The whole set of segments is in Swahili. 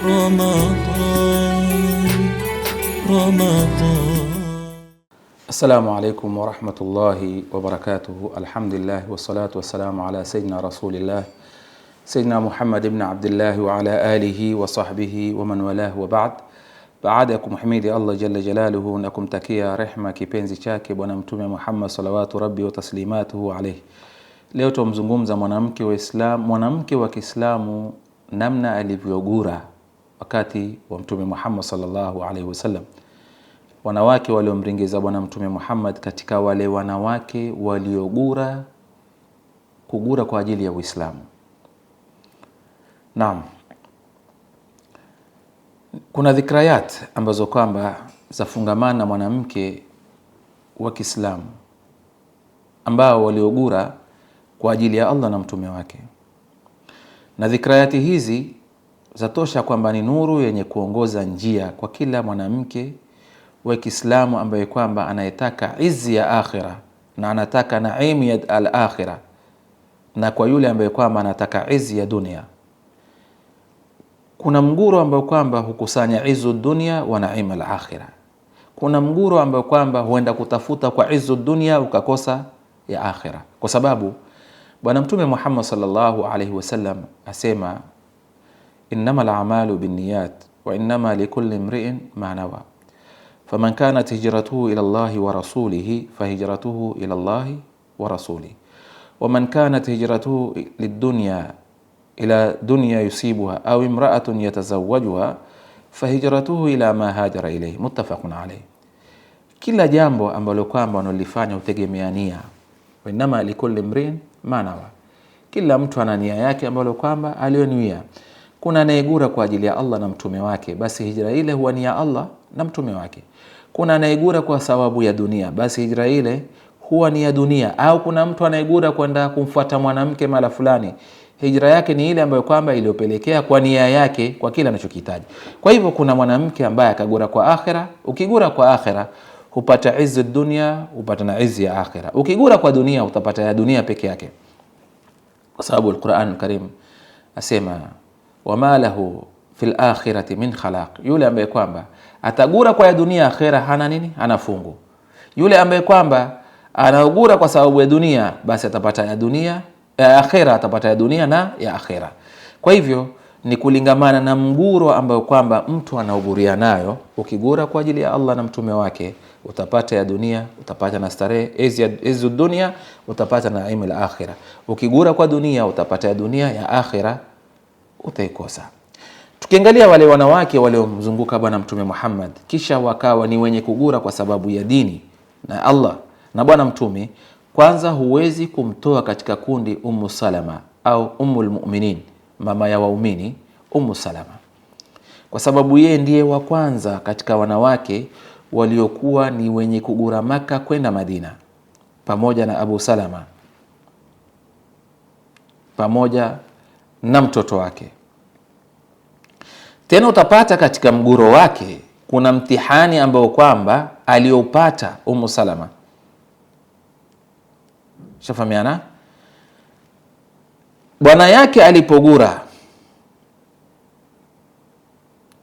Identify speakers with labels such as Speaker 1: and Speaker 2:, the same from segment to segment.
Speaker 1: رمضان. السلام عليكم ورحمة الله وبركاته. الحمد لله والصلاة والسلام على سيدنا رسول الله سيدنا محمد بن عبد الله وعلى آله وصحبه ومن والاه وبعد. Baada ya kumhimidi Allah jalla jalaluhu na kumtakia rehma kipenzi chake bwana mtume Muhammad salawatu rabbi wa taslimatuhu alayhi, leo tumzungumza mwanamke wa Kiislamu namna alivyogura wakati wa mtume Muhammad sallallahu alayhi wasallam. Wanawake waliomringiza bwana mtume Muhammad katika wale wanawake waliogura kugura kwa ajili ya Uislamu. Naam, kuna dhikrayat ambazo kwamba zafungamana mwanamke wa Kiislamu ambao waliogura kwa ajili ya Allah na mtume wake, na dhikrayati hizi zatosha kwamba ni nuru yenye kuongoza njia kwa kila mwanamke wa Kiislamu ambaye kwamba anayetaka izi ya akhira na anataka naimu ya al-akhira, na kwa yule ambaye kwamba anataka izi ya dunia. Kuna mguro ambao kwamba hukusanya izu dunia wa naima al-akhira. Kuna mguro ambao kwamba huenda kutafuta kwa izu dunia ukakosa ya akhira, kwa sababu bwana mtume Muhammad sallallahu alaihi wasallam asema innamal a'malu binniyat wa innama likulli imri'in ma nawa faman kanat hijratuhu ila Allah wa rasulihi fahijratuhu ila Allah wa rasulihi waman kanat hijratuhu lidunya ila dunya yusibuha au imra'atun yatazawwajuha fahijratuhu ila ma hajara ilayhi, muttafaqun alayhi. Kila jambo ambalo kwamba unalifanya utegemea nia, wa inama likulli imrin ma nawa, kila mtu ana nia yake ambalo kwamba alionuia. Kuna anayegura kwa ajili ya Allah na mtume wake, basi hijra ile huwa ni ya Allah na mtume wake. Kuna anayegura kwa sababu ya dunia, basi hijra ile huwa ni ya dunia. Au kuna mtu anayegura kwenda kumfuata mwanamke mala fulani, hijra yake ni ile ambayo kwamba iliyopelekea kwa nia yake kwa kila anachokihitaji. Kwa hivyo kuna mwanamke ambaye akagura kwa akhira. Ukigura kwa akhira hupata izi dunia, upata na izi ya akhira. Ukigura kwa dunia utapata ya dunia peke yake, kwa sababu al-Qur'an al-Karim asema wama lahu fil akhirati min khalaq. Yule ambaye kwamba atagura kwa ya dunia, akhira hana nini? Hana fungu. Yule ambaye kwamba anaugura kwa sababu ya dunia, basi atapata ya dunia, akhira atapata ya dunia na ya akhira. Kwa hivyo ni kulingamana na mguro ambayo kwamba mtu anauguria nayo. Ukigura kwa ajili ya Allah na mtume wake utapata ya dunia, utapata na starehe izu dunia, utapata na naima la akhira. Ukigura kwa dunia utapata ya dunia, ya akhira utaikosa. Tukiangalia wale wanawake waliomzunguka bwana mtume Muhammad kisha wakawa ni wenye kugura kwa sababu ya dini na Allah na bwana mtume, kwanza huwezi kumtoa katika kundi Ummu Salama au Ummul Mu'minin, mama ya waumini, Ummu Salama, kwa sababu yeye ndiye wa kwanza katika wanawake waliokuwa ni wenye kugura Maka kwenda Madina pamoja na Abu Salama pamoja na mtoto wake. Tena utapata katika mguro wake kuna mtihani ambao kwamba aliopata Ummu Salama. Shafahamiana? Bwana yake alipogura,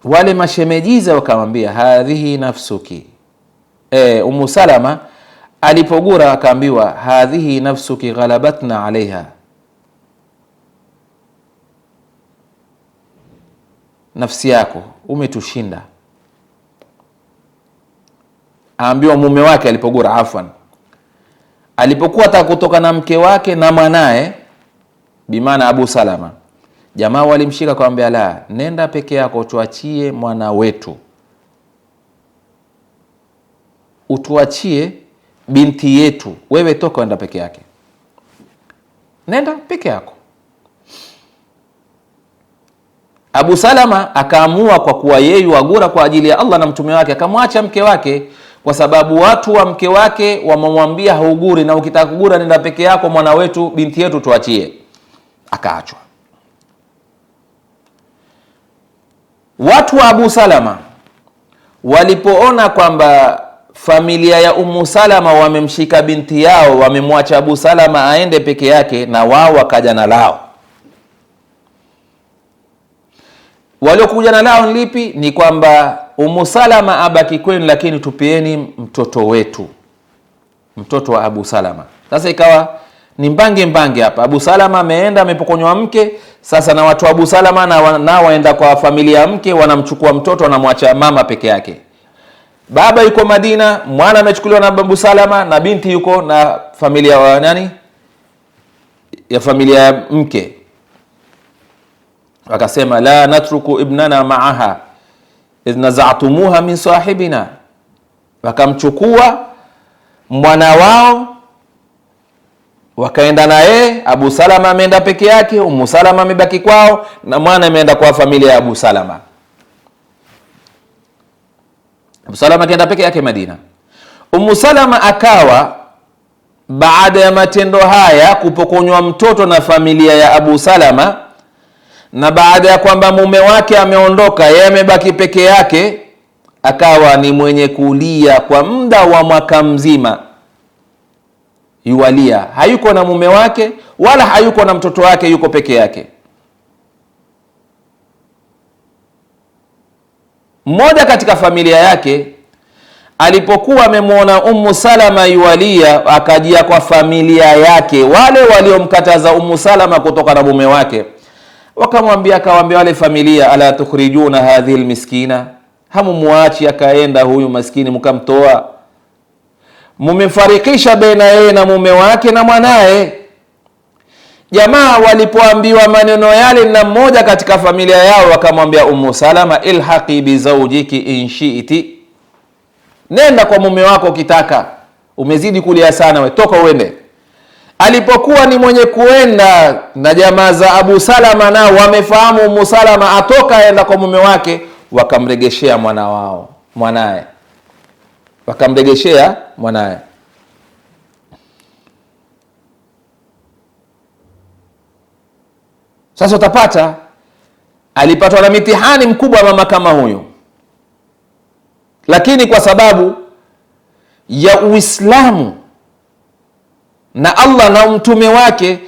Speaker 1: wale mashemejiza wakamwambia hadhihi nafsuki. Ummu Salama alipogura akaambiwa hadhihi nafsuki ghalabatna alaiha, nafsi yako umetushinda. Aambiwa mume wake alipogura, afwan, alipokuwa ataka kutoka na mke wake na mwanae, bimaana Abu Salama, jamaa walimshika kumwambia la, nenda peke yako, tuachie mwana wetu, utuachie binti yetu, wewe toka enda peke yake, nenda peke yako. Abu Salama akaamua kwa kuwa yeye wagura kwa ajili ya Allah na mtume wake, akamwacha mke wake, kwa sababu watu wa mke wake wamemwambia hauguri, na ukitaka kugura nenda peke yako, mwana wetu, binti yetu tuachie. Akaachwa. Watu wa Abu Salama walipoona kwamba familia ya Ummu Salama wamemshika binti yao, wamemwacha Abu Salama aende peke yake, na wao wakaja na lao. waliokuja na lao lipi? Ni kwamba Ummu Salama abaki kwenu, lakini tupieni mtoto wetu, mtoto wa Abu Salama. Sasa ikawa ni mbange hapa. Abu Salama ameenda, amepokonywa mke. Sasa na watu wa Abu Salama na waenda kwa familia ya mke, wanamchukua mtoto, wanamwacha mama peke yake. Baba yuko Madina, mwana amechukuliwa na Abu Salama, na binti yuko na familia wa nani, ya familia ya mke. Wakasema la natruku ibnana maaha idh nazatumuha min sahibina, wakamchukua mwana wao wakaenda na yeye. Abu Salama ameenda peke yake, Ummu Salama amebaki kwao, na mwana ameenda kwa familia ya Abu Salama. Abu Salama akaenda peke yake Madina. Ummu Salama akawa baada ya matendo haya, kupokonywa mtoto na familia ya Abu Salama, na baada ya kwamba mume wake ameondoka, yeye amebaki peke yake, akawa ni mwenye kulia kwa muda wa mwaka mzima. Yualia, hayuko na mume wake wala hayuko na mtoto wake, yuko peke yake. Mmoja katika familia yake alipokuwa amemwona Ummu Salama yualia, akajia kwa familia yake, wale waliomkataza Ummu Salama kutoka na mume wake, wakamwambia, akawaambia wale familia, ala tukhrijuna hadhihi almiskina, hamumuachi akaenda huyu maskini mkamtoa, mumefarikisha baina yeye na mume wake na mwanae. Jamaa walipoambiwa maneno yale na mmoja katika familia yao, wakamwambia Ummu Salama, ilhaqi bi zawjiki in shi'ti, nenda kwa mume wako ukitaka, umezidi kulia sana, we toka uende. Alipokuwa ni mwenye kuenda, na jamaa za Abu Salama nao wamefahamu Ummu Salama atoka aenda kwa mume wake, wakamregeshea mwanae. Sasa utapata alipatwa na mitihani mkubwa mama kama huyo, lakini kwa sababu ya Uislamu na Allah na mtume wake,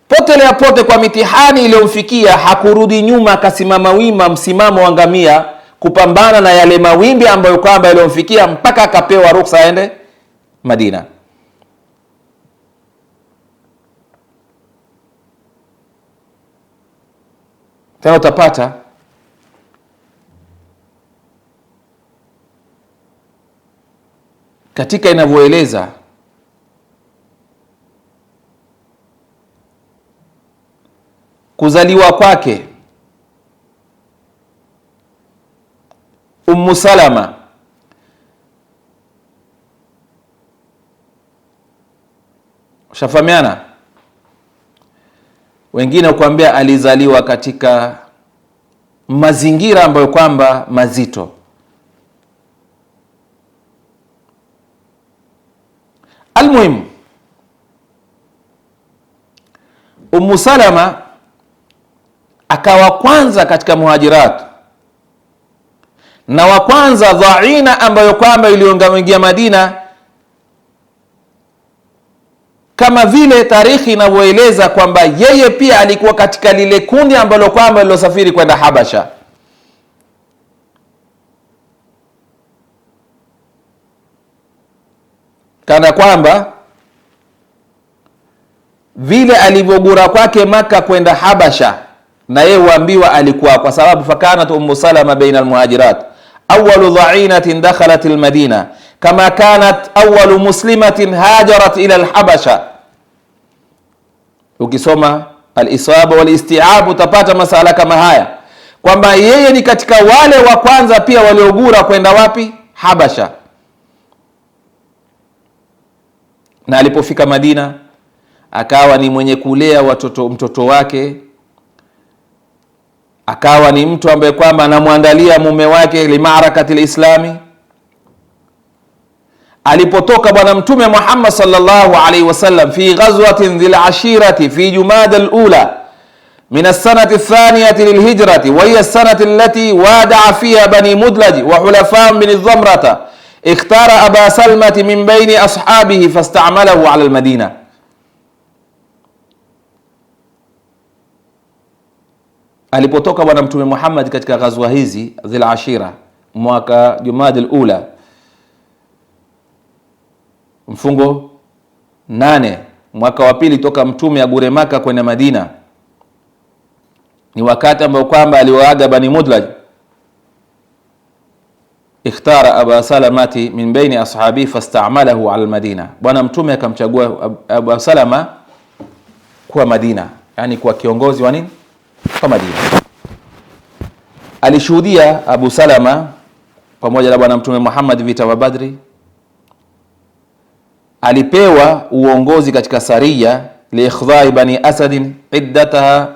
Speaker 1: potelea pote kwa mitihani iliyomfikia, hakurudi nyuma, akasimama wima, msimamo wa ngamia, kupambana na yale mawimbi ambayo kwamba yaliyomfikia, mpaka akapewa ruhusa aende Madina. Tena utapata katika inavyoeleza kuzaliwa kwake Ummu Salama, ushafahamiana. Wengine kuambia alizaliwa katika mazingira ambayo kwamba mazito. Almuhimu, Ummu Salama akawa kwanza katika muhajirat, na wa kwanza dhaina ambayo kwamba iliyoingia Madina, kama vile tarikhi inavyoeleza kwamba yeye pia alikuwa katika lile kundi ambalo kwamba lilosafiri kwenda Habasha. Kana kwamba vile alivyogura kwake Maka kwenda Habasha, na yeye huambiwa alikuwa, kwa sababu fakanat Ummu Salama baina almuhajirat awwalu dha'inatin dakhalat almadina kama kanat awwalu muslimatin hajarat ila alhabasha. Ukisoma al-Isaba wal-Isti'ab utapata masala kama haya, kwamba yeye ni katika wale wa kwanza pia waliogura kwenda wapi? Habasha. Na alipofika Madina akawa ni mwenye kulea mtoto wake, akawa ni mtu ambaye kwamba anamwandalia mume wake limarakati lislami. Alipotoka bwana mtume Muhammad sallallahu alaihi wasallam fi ghazwatin dhil ashirati fi jumada al-ula min as-sanati ath-thaniyati lil-hijrati wa hiya as-sanati allati wada'a fiha bani Mudlaj wa hulafa'an min adh-Dhamrata, ikhtara Aba Salmati min baini ashabihi fasta'malahu ala al-Madina. alipotoka bwana mtume Muhammad katika ghazwa hizi Dhil Ashira mwaka Jumadil Ula mfungo 8 mwaka wa pili toka mtume agure Maka kwenda Madina, ni wakati ambao kwamba aliwaaga Bani Mudlaj. Ikhtara Aba Salamati min baini ashabi fasta'malahu ala Madina, bwana mtume akamchagua Abu Salama kwa Madina, yani kwa kiongozi wa nini kwa Madina. Alishuhudia Abu Salama pamoja na bwana mtume Muhammad vita wa Badri. Alipewa uongozi katika saria liikhdha'i bani Asad iddatuha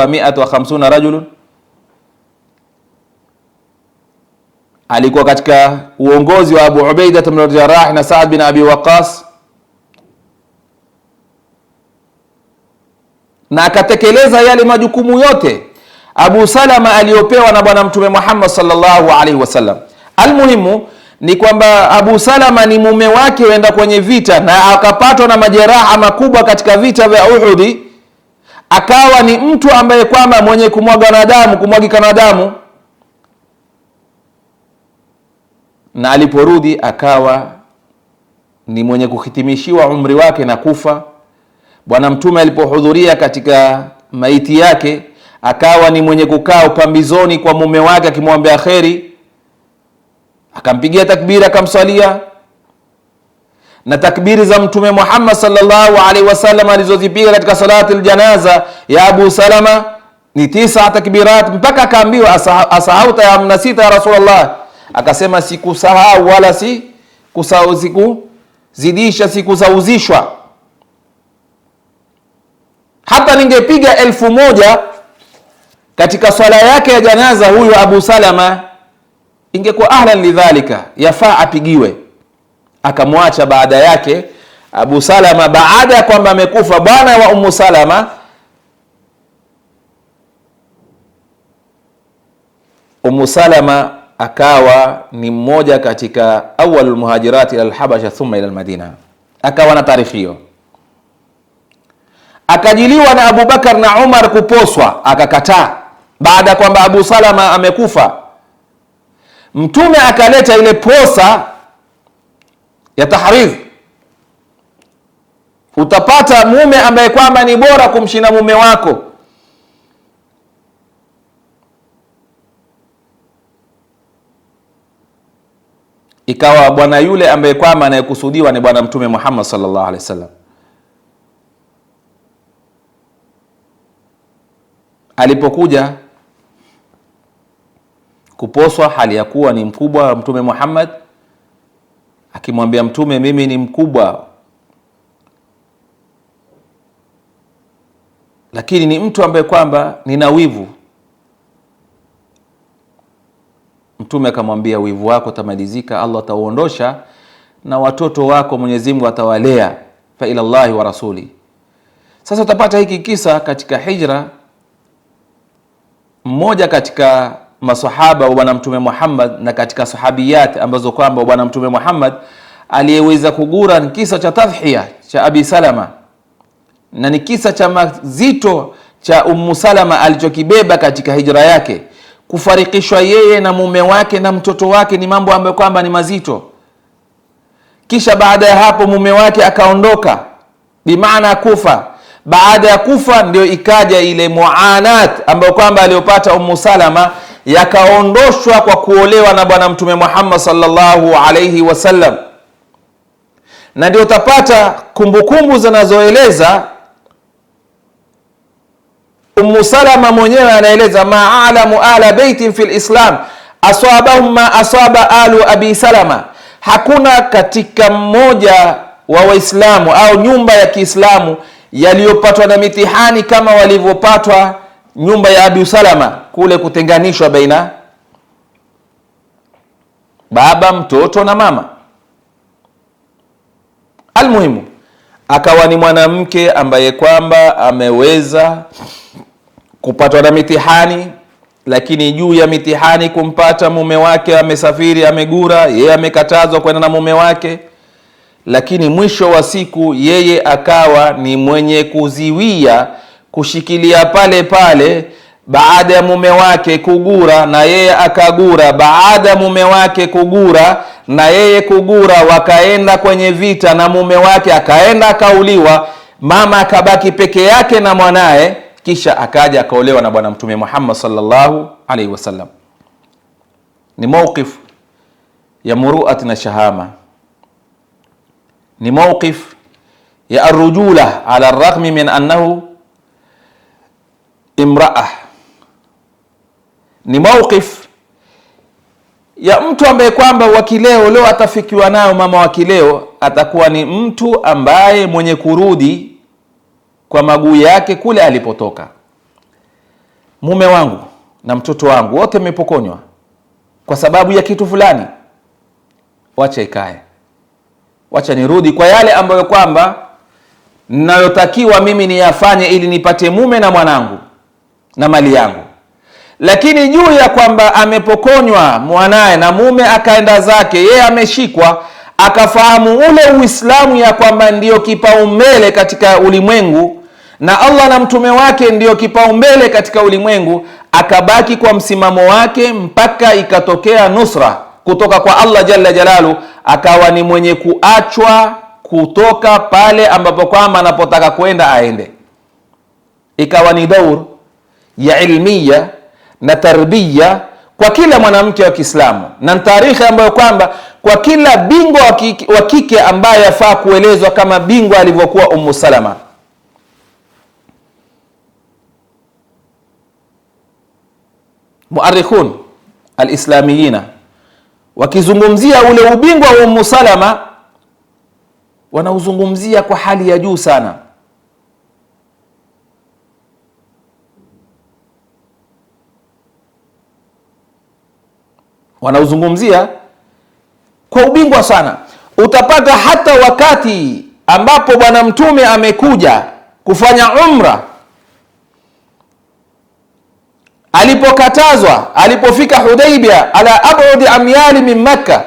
Speaker 1: 150 rajulun. Alikuwa katika uongozi wa Abu Ubaida ibn al-Jarrah na Sa'd bin Abi Waqqas, na akatekeleza yale majukumu yote Abu Salama aliyopewa na bwana mtume Muhammad sallallahu alaihi wasallam. Almuhimu ni kwamba Abu Salama ni mume wake wenda kwenye vita na akapatwa na majeraha makubwa katika vita vya Uhud, akawa ni mtu ambaye kwamba mwenye kumwagika na damu, na aliporudi akawa ni mwenye kuhitimishiwa umri wake na kufa. Bwana mtume alipohudhuria katika maiti yake akawa ni mwenye kukaa pambizoni kwa mume wake akimwombea kheri, akampigia takbira, akamswalia. Na takbiri za mtume Muhammad sallallahu alaihi wasallam alizozipiga katika salati aljanaza ya Abu Salama ni 9 takbirat, mpaka akaambiwa asahauta ya mnasita ya Rasulullah, akasema sikusahau wala sikuzidisha, sikusauzishwa. Hata ningepiga 1000 katika swala yake ya janaza huyo Abu Salama ingekuwa ahlan lidhalika, yafaa apigiwe. Akamwacha baada yake Abu Salama, baada ya kwamba amekufa bwana wa Ummu Salama. Ummu Salama akawa ni mmoja katika awwalul muhajirat ila al-Habasha thumma ila al-Madina, akawa na taarifa hiyo. Akajiliwa na Abu Bakar na Umar kuposwa, akakataa. Baada ya kwamba Abu Salama amekufa, mtume akaleta ile posa ya tahridh. Utapata mume ambaye kwamba ni bora kumshinda mume wako. Ikawa bwana yule ambaye kwamba anayekusudiwa ni bwana mtume Muhammad sallallahu alaihi wasallam. Alipokuja kuposwa hali ya kuwa ni mkubwa wa mtume Muhammad, akimwambia mtume, mimi ni mkubwa lakini ni mtu ambaye kwamba nina wivu. Mtume akamwambia, wivu wako tamalizika, Allah atauondosha, na watoto wako Mwenyezi Mungu atawalea, fa ila Allahi wa rasuli. Sasa utapata hiki kisa katika hijra. Mmoja katika masahaba wa bwana mtume Muhammad na katika sahabiyat ambazo kwamba bwana mtume Muhammad aliyeweza kugura ni kisa cha tadhhiya cha Abi Salama, na ni kisa cha mazito cha Ummu Salama alichokibeba katika hijra yake. Kufarikishwa yeye na mume wake na mtoto wake ni mambo ambayo kwamba ni mazito. Kisha baada ya hapo mume wake akaondoka, bimaana kufa. Baada ya kufa ndio ikaja ile muanat ambayo kwamba aliyopata Ummu Salama, yakaondoshwa kwa kuolewa na bwana mtume Muhammad sallallahu alayhi wasallam. Na ndio utapata kumbukumbu zinazoeleza Ummu Salama mwenyewe anaeleza, ma'alamu ala baitin fil islam asabahum ma asaba alu Abi Salama, hakuna katika mmoja wa Waislamu au nyumba ya Kiislamu yaliyopatwa na mitihani kama walivyopatwa nyumba ya Abu Salama, kule kutenganishwa baina baba, mtoto na mama. Almuhimu akawa ni mwanamke ambaye kwamba ameweza kupatwa na mitihani, lakini juu ya mitihani kumpata mume wake amesafiri, amegura, yeye amekatazwa kwenda na mume wake, lakini mwisho wa siku yeye akawa ni mwenye kuziwia kushikilia pale pale baada ya mume wake kugura na yeye akagura, baada ya mume wake kugura na yeye kugura, wakaenda kwenye vita na mume wake akaenda akauliwa, mama akabaki peke yake na mwanae, kisha akaja akaolewa na Bwana Mtume Muhammad sallallahu alaihi wasallam. Ni mawqif ya muruat na shahama, ni mawqif ya arrujula ala raghmi min annahu imraah, ni mawqif ya mtu ambaye kwamba wakileo leo atafikiwa nayo mama wakileo, atakuwa ni mtu ambaye mwenye kurudi kwa maguu yake kule alipotoka. Mume wangu na mtoto wangu wote mmepokonywa kwa sababu ya kitu fulani, wacha ikae, wacha nirudi kwa yale ambayo kwamba ninayotakiwa mimi niyafanye ili nipate mume na mwanangu na mali yangu. Lakini juu ya kwamba amepokonywa mwanae na mume akaenda zake, yeye ameshikwa, akafahamu ule Uislamu ya kwamba ndiyo kipaumbele katika ulimwengu na Allah na mtume wake ndiyo kipaumbele katika ulimwengu, akabaki kwa msimamo wake mpaka ikatokea nusra kutoka kwa Allah jalla jalalu, akawa ni mwenye kuachwa kutoka pale ambapo kwamba anapotaka kwenda aende. Ikawa ni daur ya ilmiya na tarbia kwa kila mwanamke wa Kiislamu, na tarikhi ambayo kwamba kwa kila bingwa wa kike ambaye yafaa kuelezwa kama bingwa alivyokuwa Ummu Salama. Muarrikhun alislamiyina wakizungumzia ule ubingwa wa Ummu Salama, wanauzungumzia kwa hali ya juu sana. Wanauzungumzia kwa ubingwa sana. Utapata hata wakati ambapo Bwana Mtume amekuja kufanya umra, alipokatazwa, alipofika Hudaybiyah ala ab'udi amyali min Makkah,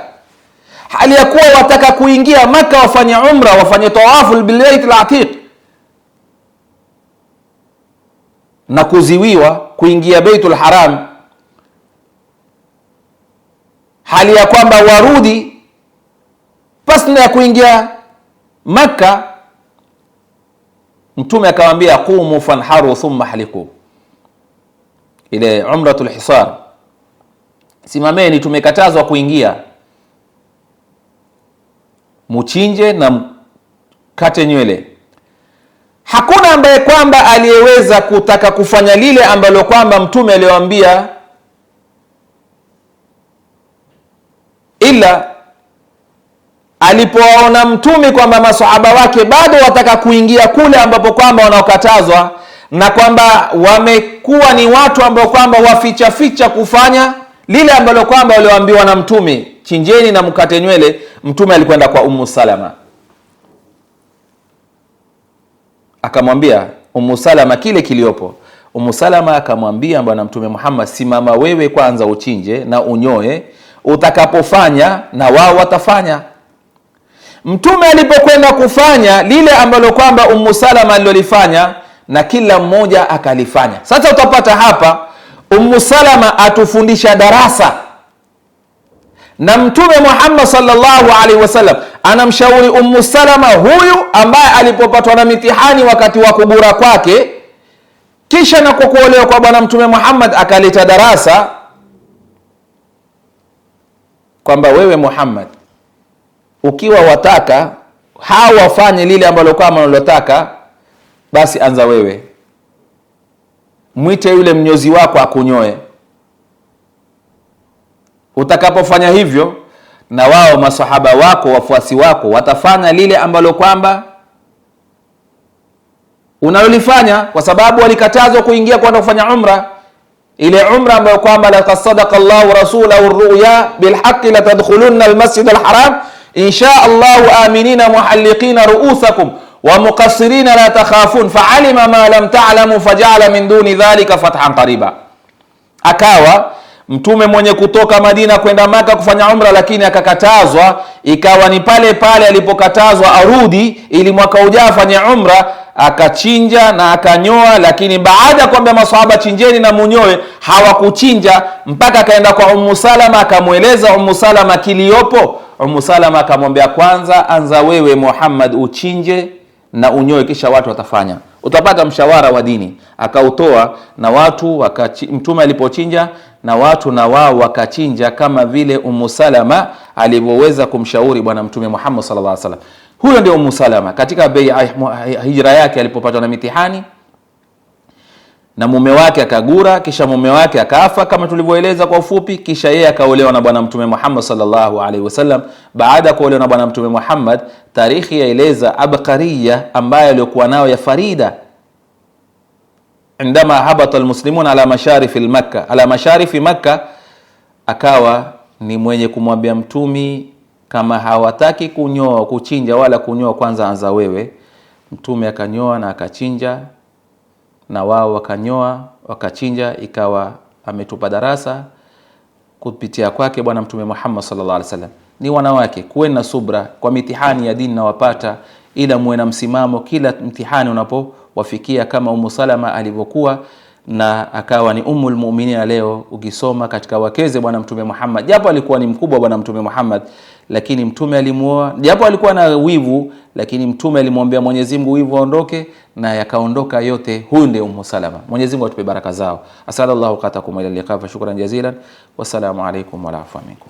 Speaker 1: hali ya kuwa wataka kuingia Makkah wafanye umra, wafanye tawafu bil Bait al-Atiq, na kuziwiwa kuingia Baitul Haram, hali ya kwamba warudi pasna ya kuingia Makkah. Mtume akamwambia qumu fanharu thumma haliku, ile umratul hisar, simameni, tumekatazwa kuingia, muchinje na mkate nywele. Hakuna ambaye kwamba aliyeweza kutaka kufanya lile ambalo kwamba Mtume aliwaambia, ila alipoona Mtume kwamba masahaba wake bado wataka kuingia kule ambapo kwamba wanaokatazwa, na kwamba wamekuwa ni watu ambao kwamba waficha ficha kufanya lile ambalo kwamba walioambiwa na Mtume, chinjeni na mkate nywele. Mtume alikwenda kwa Ummu Salama, akamwambia Ummu Salama kile kiliopo. Ummu Salama akamwambia Bwana Mtume Muhammad, simama wewe kwanza uchinje na unyoe, utakapofanya na wao watafanya. Mtume alipokwenda kufanya lile ambalo kwamba Ummu Salama alilolifanya, na kila mmoja akalifanya. Sasa utapata hapa Ummu Salama atufundisha darasa, na Mtume Muhammad sallallahu alaihi wasallam anamshauri Ummu Salama huyu ambaye alipopatwa na mitihani wakati wa kugura kwake, kisha na kuolewa kwa Bwana Mtume Muhammad, akaleta darasa kwamba wewe Muhammad, ukiwa wataka hawa wafanye lile ambalo kama unalotaka, basi anza wewe, mwite yule mnyozi wako akunyoe. Utakapofanya hivyo, na wao masahaba wako, wafuasi wako, watafanya lile ambalo kwamba unalolifanya, kwa sababu walikatazwa kuingia kwenda kufanya umra. Ile umra ambayo kwamba laqad sadaqa Allahu rasulahu ar-ru'ya bil haqqi la tadkhulunna al-masjid al-haram insha Allah aminina muhalliqina ru'usakum wa muqassirina la takhafun fa'alima ma lam ta'lamu faja'ala min duni dhalika fathan qariba. Akawa Mtume mwenye kutoka Madina kwenda Maka kufanya umra, lakini akakatazwa, ikawa ni pale pale alipokatazwa arudi ili mwaka ujao afanye umra. akachinja na akanyoa, lakini baada ya kuambia maswahaba chinjeni na munyoe, hawakuchinja mpaka akaenda kwa Ummu Salama, akamweleza Ummu Salama kiliopo. Ummu Salama akamwambia, kwanza anza wewe Muhammad uchinje na unyoe, kisha watu watafanya. Utapata mshawara wa dini. Akautoa na watu mtume alipochinja na watu na wao wakachinja, kama vile Ummu Salama alivyoweza kumshauri bwana mtume Muhammad sallallahu alaihi wasallam. Huyo ndio Ummu Salama katika hijra yake, alipopatwa na mitihani na mume wake akagura, kisha mume wake akafa kama tulivyoeleza kwa ufupi, kisha yeye akaolewa na bwana mtume Muhammad sallallahu alaihi wasallam. Baada ya kuolewa na bwana mtume Muhammad, tarikhi yaeleza abqariya ambaye alikuwa nao ya farida, indama habata almuslimun ala masharifi Makkah, akawa ni mwenye kumwambia mtumi, kama hawataki kunyoa kuchinja wala kunyoa, kwanza anza wewe. Mtume akanyoa na akachinja na wao wakanyoa wakachinja, ikawa ametupa darasa kupitia kwake bwana mtume Muhammad sallallahu alaihi wasallam. Ni wanawake, kuweni na subra kwa mitihani ya dini na wapata, ila muwe na msimamo kila mtihani unapowafikia, kama Ummu Salama alivyokuwa, na akawa ni ummul mu'minin. Leo ukisoma katika wakeze bwana mtume Muhammad, japo alikuwa ni mkubwa bwana mtume Muhammad, lakini mtume alimuoa, japo alikuwa na wivu, lakini mtume alimwambia Mwenyezi Mungu wivu aondoke, na yakaondoka yote. Huyu ndiye Ummu Salama. Mwenyezi Mungu atupe baraka zao. Asallallahu qatakum ila liqa, shukran jazilan, wassalamu alaykum wa afwa minkum.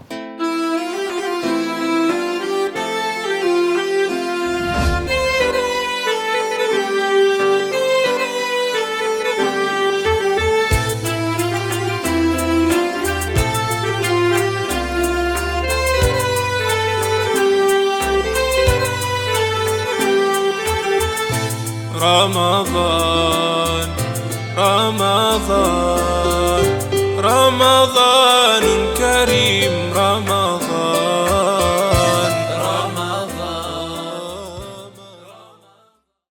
Speaker 2: رمضان